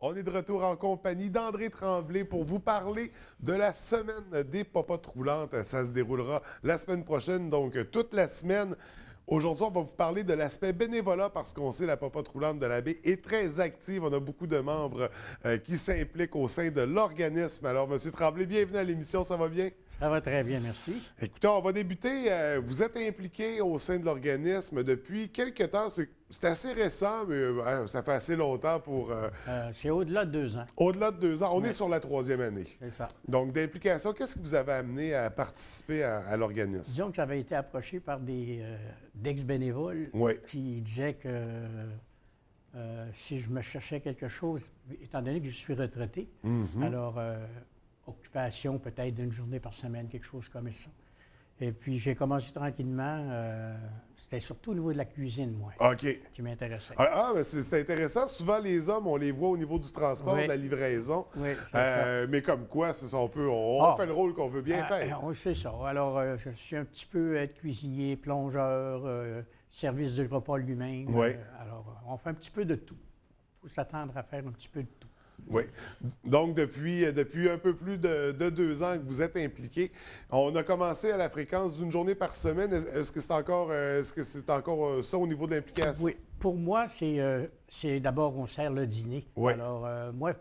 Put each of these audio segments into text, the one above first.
On est de retour en compagnie d'André Tremblay pour vous parler de la semaine des popotes roulantes. Ça se déroulera la semaine prochaine, donc toute la semaine. Aujourd'hui, on va vous parler de l'aspect bénévolat parce qu'on sait la popote roulante de la baie est très active. On a beaucoup de membres qui s'impliquent au sein de l'organisme. Alors, M. Tremblay, bienvenue à l'émission. Ça va bien? Ça va très bien, merci. Écoutez, on va débuter. Vous êtes impliqué au sein de l'organisme depuis quelques temps. C'est assez récent, mais ça fait assez longtemps pour... C'est au-delà de 2 ans. Au-delà de 2 ans. On est sur la 3e année. C'est ça. Donc, d'implication, qu'est-ce qui vous avait amené à participer à l'organisme? Disons que j'avais été approché par des d'ex-bénévoles qui disaient que si je me cherchais quelque chose, étant donné que je suis retraité, alors occupation peut-être d'une journée par semaine, quelque chose comme ça. Et puis, j'ai commencé tranquillement. C'était surtout au niveau de la cuisine, moi, qui m'intéressait. Mais c'est intéressant. Souvent, les hommes, on les voit au niveau du transport, de la livraison. Oui, c'est ça. Mais comme quoi, c'est ça, on fait le rôle qu'on veut bien faire. Oui, c'est ça. Alors, je suis un petit peu être cuisinier, plongeur, service de repas lui-même. Alors, on fait un petit peu de tout. Il faut s'attendre à faire un petit peu de tout. Oui. Donc, depuis un peu plus de 2 ans que vous êtes impliqué, on a commencé à la fréquence d'une journée par semaine. Est-ce que c'est encore ça au niveau de l'implication? Oui. Pour moi, c'est d'abord, on sert le dîner. Oui. Alors,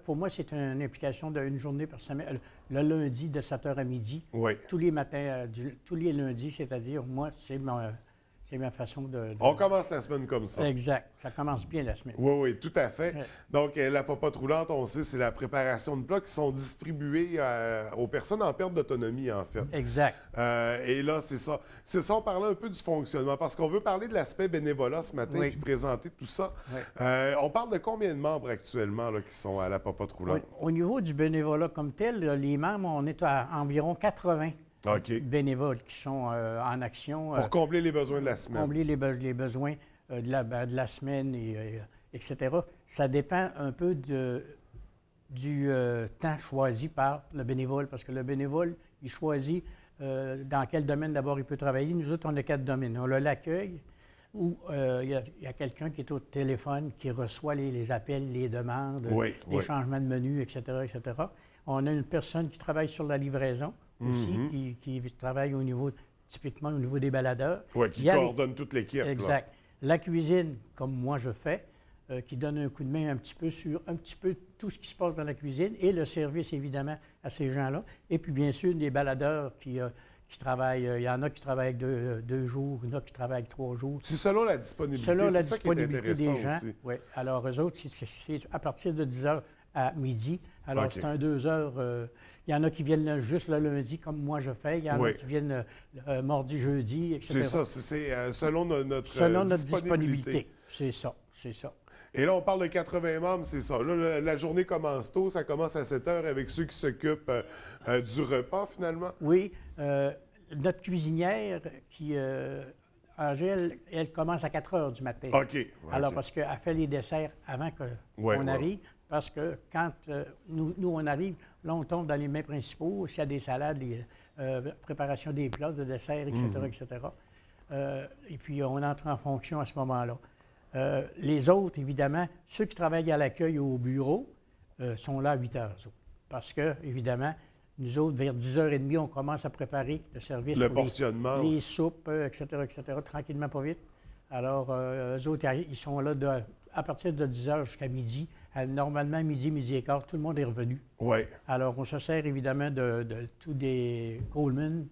pour moi, c'est une implication d'une journée par semaine. Le lundi, de 7 h à midi. Oui. Tous les matins, tous les lundis, c'est-à-dire, moi, c'est ma façon de... On commence la semaine comme ça. Exact. Ça commence bien la semaine. Oui, oui, tout à fait. Donc, la popote roulante, on sait, c'est la préparation de plats qui sont distribués aux personnes en perte d'autonomie, en fait. Exact. Et là, c'est ça. C'est ça, on parlait un peu du fonctionnement, parce qu'on veut parler de l'aspect bénévolat ce matin, puis présenter tout ça. On parle de combien de membres actuellement là, qui sont à la popote roulante? Au niveau du bénévolat comme tel, les membres, on est à environ 80. Bénévoles qui sont en action. Pour combler les besoins de la semaine. Combler les besoins de la semaine, etc. Ça dépend un peu du temps choisi par le bénévole, parce que le bénévole, il choisit dans quel domaine d'abord il peut travailler. Nous autres, on a 4 domaines. On a l'accueil, où il y a quelqu'un qui est au téléphone, qui reçoit les appels, les demandes, les changements de menu, etc., etc. On a une personne qui travaille sur la livraison, aussi, qui travaille typiquement au niveau des baladeurs. Oui, qui coordonne toute l'équipe. Exact. La cuisine, comme moi je fais, qui donne un coup de main un petit peu sur tout ce qui se passe dans la cuisine et le service, évidemment, à ces gens-là. Et puis, bien sûr, des baladeurs qui travaillent. Il y en a qui travaillent avec 2 jours, il y en a qui travaillent avec 3 jours. C'est selon la disponibilité. Selon la ça disponibilité qui est des gens. aussi. Oui. Alors, eux autres, c'est à partir de 10 h à midi. Alors, c'est un 2 heures. Il y en a qui viennent juste le lundi, comme moi je fais. Il y en a qui viennent mardi, jeudi, etc. C'est ça. C'est selon notre disponibilité. C'est ça. Et là, on parle de 80 membres, c'est ça. Là, la journée commence tôt. Ça commence à 7 h avec ceux qui s'occupent du repas, finalement. Oui. Notre cuisinière, Angèle, elle commence à 4 h du matin. Alors, parce qu'elle fait les desserts avant qu'on arrive. Parce que quand nous, on arrive, là, on tombe dans les mets principaux. S'il y a des salades, préparation des plats, de desserts, etc., etc. Et puis, on entre en fonction à ce moment-là. Les autres, évidemment, ceux qui travaillent à l'accueil au bureau sont là à 8 h. Parce que, évidemment, nous autres, vers 10 h 30, on commence à préparer le service. Le portionnement. Les soupes, etc., tranquillement, pas vite. Alors, eux autres, ils sont là à partir de 10 h jusqu'à midi. Normalement, midi et quart, tout le monde est revenu. Oui. Alors, on se sert évidemment de tous des Coleman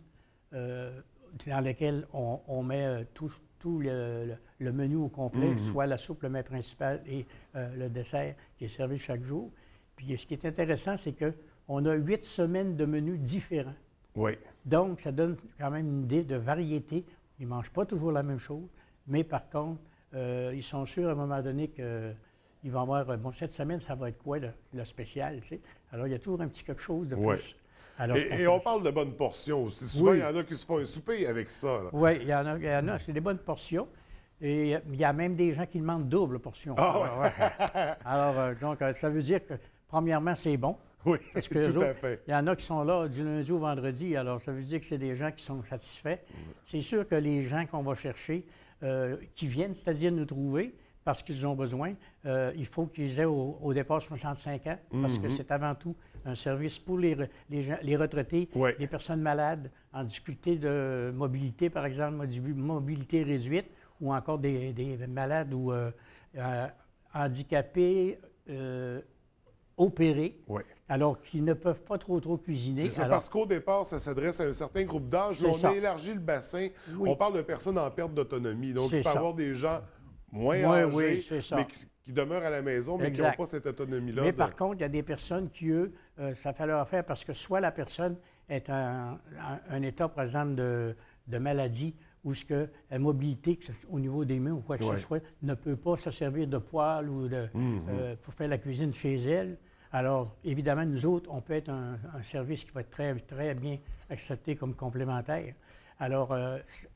dans lesquels on met tout le menu au complet, soit la soupe, le mets principal et le dessert qui est servi chaque jour. Puis, ce qui est intéressant, c'est qu'on a 8 semaines de menus différents. Oui. Donc, ça donne quand même une idée de variété. Ils ne mangent pas toujours la même chose, mais par contre, ils sont sûrs à un moment donné qu'ils vont avoir, cette semaine, ça va être quoi le spécial, tu sais? Alors, il y a toujours un petit quelque chose de plus. Alors, et on parle de bonnes portions aussi. Souvent, il y en a qui se font un souper avec ça. Oui, il y en a, c'est des bonnes portions. Et il y a même des gens qui demandent double portion. Alors, donc, ça veut dire que, premièrement, c'est bon. Oui, parce que tout à fait. Il y en a qui sont là du lundi au vendredi, alors ça veut dire que c'est des gens qui sont satisfaits. C'est sûr que les gens qu'on va chercher, qui viennent, c'est-à-dire nous trouver, parce qu'ils ont besoin. Il faut qu'ils aient au départ 65 ans, parce que c'est avant tout un service pour les retraités, Ouais. les personnes malades en difficulté de mobilité, par exemple, mobilité réduite, ou encore des malades ou handicapés opérés, Ouais. alors qu'ils ne peuvent pas trop cuisiner. C'est ça, Alors, parce qu'au départ, ça s'adresse à un certain groupe d'âge. C'est On ça. a élargi le bassin. Oui. On parle de personnes en perte d'autonomie. Donc, C'est il peut y ça. avoir des gens moins Oui, âgés, oui, c'est ça. mais qui demeurent à la maison, mais qui Exact. n'ont pas cette autonomie-là. Mais par contre, il y a des personnes qui, eux, ça fait leur affaire parce que soit la personne est en un état, par exemple, de maladie ou ce que la mobilité au niveau des mains ou quoi que Ouais. ce soit ne peut pas se servir de poêle ou pour faire la cuisine chez elle. Alors, évidemment, nous autres, on peut être un service qui va être très, très bien accepté comme complémentaire. Alors,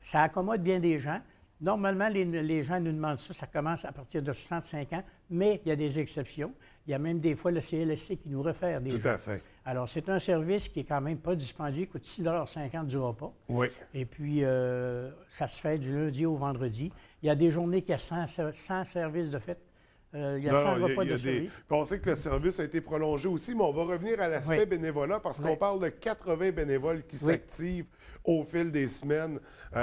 ça accommode bien des gens. Normalement, les gens nous demandent ça, ça commence à partir de 65 ans, mais il y a des exceptions. Il y a même des fois le CLSC qui nous réfère des gens. Tout à fait. Alors, c'est un service qui est quand même pas dispendieux, il coûte 6,50 $ du repas. Oui. Et puis, ça se fait du lundi au vendredi. Il y a des journées qu'il y a 100 services de fête. Il y a 100 repas de service. Puis on sait que le service a été prolongé aussi, mais on va revenir à l'aspect Oui. bénévolat parce qu'on Oui. parle de 80 bénévoles qui s'activent au fil des semaines.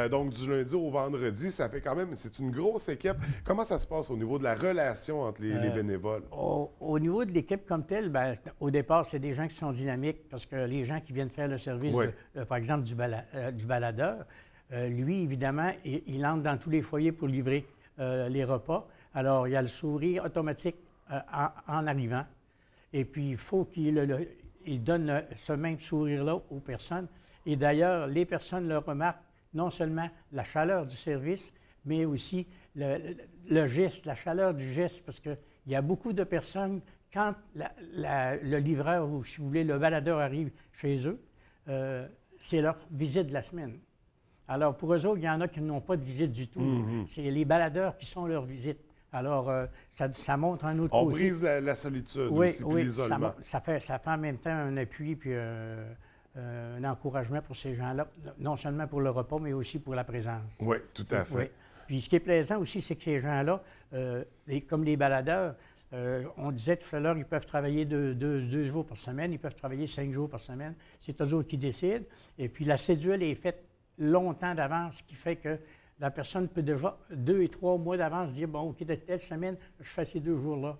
Donc, du lundi au vendredi, ça fait quand même, c'est une grosse équipe. Comment ça se passe au niveau de la relation entre les bénévoles? Au niveau de l'équipe comme telle, bien, au départ, c'est des gens qui sont dynamiques parce que les gens qui viennent faire le service, Oui. par exemple, du baladeur, lui, évidemment, il entre dans tous les foyers pour livrer les repas. Alors, il y a le sourire automatique en arrivant. Et puis, il faut qu'il donne ce même sourire-là aux personnes. Et d'ailleurs, les personnes le remarquent, non seulement la chaleur du service, mais aussi le geste, la chaleur du geste, parce qu'il y a beaucoup de personnes, quand le livreur ou, si vous voulez, le baladeur arrive chez eux, c'est leur visite de la semaine. Alors, pour eux autres, il y en a qui n'ont pas de visite du tout. C'est les baladeurs qui sont leur visite. Alors, ça montre un autre On côté. brise la solitude Oui, aussi, puis oui, l'isolement. ça fait en même temps un appui puis un encouragement pour ces gens-là, non seulement pour le repas, mais aussi pour la présence. Oui, tout à fait. Oui. Puis ce qui est plaisant aussi, c'est que ces gens-là, comme les baladeurs, on disait tout à l'heure, ils peuvent travailler deux jours par semaine, ils peuvent travailler 5 jours par semaine. C'est eux autres qui décident. Et puis la cédule est faite longtemps d'avance, ce qui fait que la personne peut déjà 2 et 3 mois d'avance dire, bon, OK, de telle semaine, je fais ces 2 jours-là.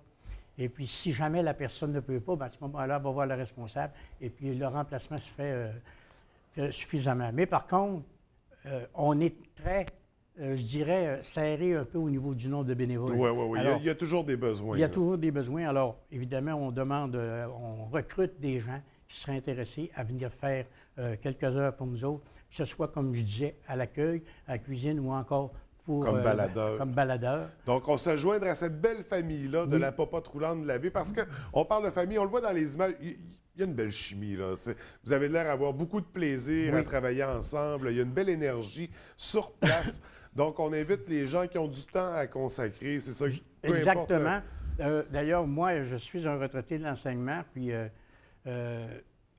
Et puis, si jamais la personne ne peut pas, bien, à ce moment-là, elle va voir le responsable et puis le remplacement se fait suffisamment. Mais par contre, on est très, je dirais, serré un peu au niveau du nombre de bénévoles. Oui, oui, oui. Alors, Il y a toujours des besoins. il y a là. toujours des besoins. Alors, évidemment, on demande, on recrute des gens qui seraient intéressés à venir faire quelques heures pour nous autres, que ce soit, comme je disais, à l'accueil, à la cuisine ou encore pour... Comme baladeur. Comme baladeur. Donc, on se joindre à cette belle famille-là de la popote roulante de la baie parce qu'on parle de famille, on le voit dans les images, il y a une belle chimie. Là. Vous avez l'air d'avoir beaucoup de plaisir à travailler ensemble. Il y a une belle énergie sur place. Donc, on invite les gens qui ont du temps à consacrer. C'est ça, peu importe, Exactement. D'ailleurs, moi, je suis un retraité de l'enseignement, puis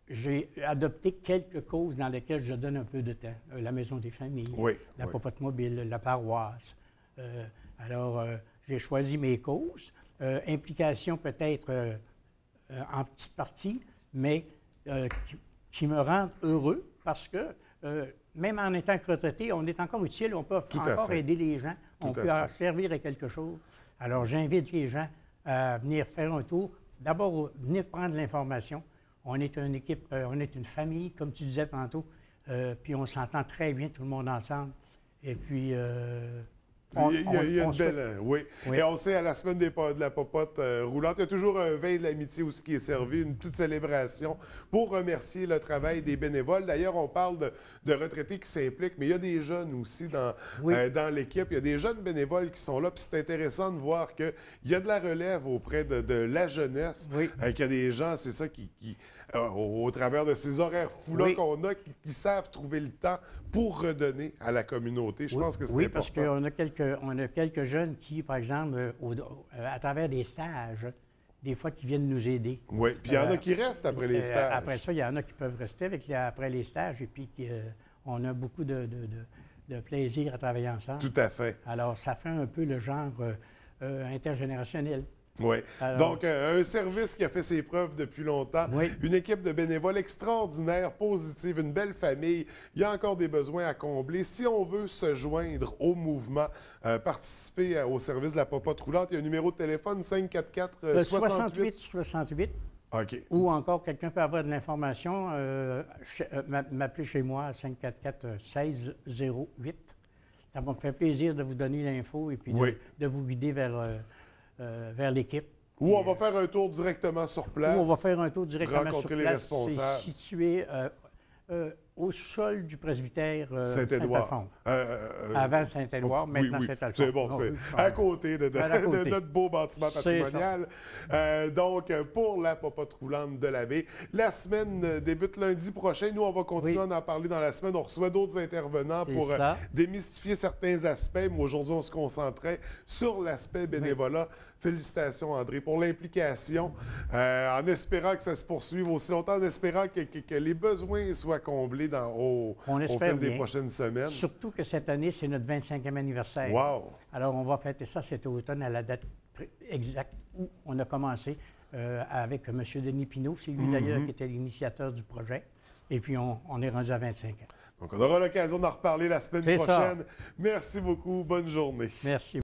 j'ai adopté quelques causes dans lesquelles je donne un peu de temps. La Maison des familles, la popote mobile, la paroisse. Alors, j'ai choisi mes causes. Implication peut-être en petite partie, mais qui me rendent heureux parce que même en étant que retraité, on est encore utile, on peut encore aider les gens, on peut servir à quelque chose. Alors, j'invite les gens à venir faire un tour. D'abord, venir prendre l'information. On est une équipe, on est une famille, comme tu disais tantôt, puis on s'entend très bien, tout le monde ensemble. Et puis, il y a une belle... Oui. Et on sait, à la semaine de la popote roulante, il y a toujours un vin de l'amitié aussi qui est servi, une petite célébration pour remercier le travail des bénévoles. D'ailleurs, on parle de retraités qui s'impliquent, mais il y a des jeunes aussi dans l'équipe. Il y a des jeunes bénévoles qui sont là, puis c'est intéressant de voir qu'il y a de la relève auprès de la jeunesse, qu'il y a des gens, c'est ça, qui au travers de ces horaires fous-là qu'on a, qui savent trouver le temps pour redonner à la communauté. Je pense que c'est important. Oui, parce qu'on a quelques jeunes qui, par exemple, à travers des stages, des fois, qui viennent nous aider. Oui, puis il y en a qui restent après les stages. Après ça, il y en a qui peuvent rester après les stages, et puis on a beaucoup de plaisir à travailler ensemble. Tout à fait. Alors, ça fait un peu le genre intergénérationnel. Oui. Alors- Donc, un service qui a fait ses preuves depuis longtemps. Oui. Une équipe de bénévoles extraordinaire, positive, une belle famille. Il y a encore des besoins à combler. Si on veut se joindre au mouvement, participer au service de la popote roulante, il y a un numéro de téléphone 544 68. 68. OK. Ou encore, quelqu'un peut avoir de l'information, m'appeler chez moi à 544-1608. Ça va me faire plaisir de vous donner l'info et puis Oui. de vous guider vers l'équipe. Ou on va faire un tour directement sur place. Ou on va faire un tour directement sur rencontrer les place. responsables. C'est situé au sol du presbytère Saint-Édouard. Saint-Alphonse. Avant Saint-Édouard, maintenant Saint-Alphonse. C'est bon, Non, c'est oui, à côté de À côté. notre beau bâtiment C'est patrimonial. Donc, pour la popote roulante de la baie, la semaine débute lundi prochain. Nous, on va continuer Oui. à en parler dans la semaine. On reçoit d'autres intervenants C'est pour ça. démystifier certains aspects. Mais aujourd'hui, on se concentrait sur l'aspect bénévolat. Félicitations, André, pour l'implication. En espérant que ça se poursuive aussi longtemps, en espérant que les besoins soient comblés au espère fil des bien. prochaines semaines. Surtout que cette année, c'est notre 25e anniversaire. Wow! Alors, on va fêter ça cet automne à la date exacte où on a commencé avec M. Denis Pinault. C'est lui, d'ailleurs, qui était l'initiateur du projet. Et puis, on est rendu à 25 ans. Donc, on aura l'occasion d'en reparler la semaine C'est ça. prochaine. Merci beaucoup. Bonne journée. Merci.